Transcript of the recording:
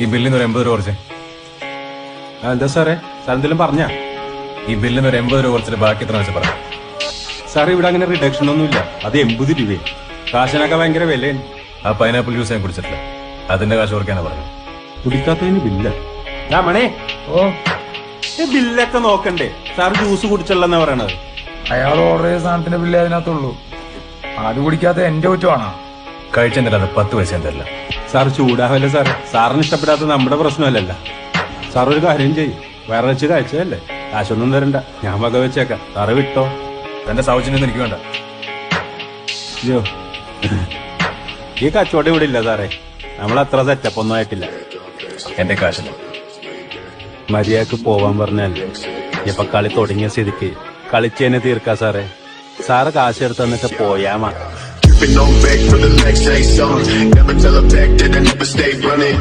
ഈ ബില്ലിന് ഒരു 80 രൂപ കുറച്ച്. എന്താ സാറേ, സാർ എന്തെങ്കിലും പറഞ്ഞാ? ഈ ബില്ലിന് ഒരു 80 രൂപ കുറച്ചിട്ട് ബാക്കി എത്ര വെച്ച് പറയാം. സാർ ഇവിടെ അങ്ങനെ റിഡക്ഷൻ ഒന്നുമില്ല. അത് 80 രൂപയും. കാശിനൊക്കെ ഭയങ്കര വിലയാണ്. ആ പൈനാപ്പിൾ ജ്യൂസ് ഞാൻ കുടിച്ചിട്ടില്ല, അതിന്റെ കാശ് ഓർക്കാനാ പറഞ്ഞു. കുടിക്കാത്തതിന് ബില്ല രാമണേ. ബില്ലൊക്കെ നോക്കണ്ടേ? സാർ ജ്യൂസ് കുടിച്ചല്ലെന്നാ പറയണത്. അയാൾ ഓർഡർ ചെയ്ത സാധനത്തിന്റെ ബില്ല് അതിനകത്തുള്ളൂ. അത് കുടിക്കാത്ത എന്റെ കുറ്റമാണോ? കഴിച്ചെന്നില്ല, അത് 10 പൈസ തരില്ല. സാർ ചൂടാവല്ലേ സാറേ? സാറിന് ഇഷ്ടപ്പെടാത്ത നമ്മുടെ പ്രശ്നമല്ലല്ല. സാർ ഒരു കാര്യം ചെയ്യും, വേറെ വെച്ച് കഴിച്ചതല്ലേ, കാശൊന്നും തരണ്ട, ഞാൻ വക വെച്ചേക്കാം. സാറ് വിട്ടോ. എന്റെ സൗജന്യം എനിക്ക് വേണ്ട. അയ്യോ, ഈ കച്ചവടം ഇവിടെ ഇല്ല സാറേ. നമ്മളത്ര സെറ്റപ്പ് ഒന്നും ആയിട്ടില്ല. എന്റെ കാശില്ല. മര്യാദക്ക് പോവാൻ പറഞ്ഞാൽ ഇപ്പൊ കളി തുടങ്ങിയ സ്ഥിതിക്ക് കളിച്ചേനെ തീർക്കാ സാറേ. സാറ് കാശ് എടുത്ത് തന്നിട്ട് പോയാമാ. On back for the next day song. Never tell a fact that I never stay running.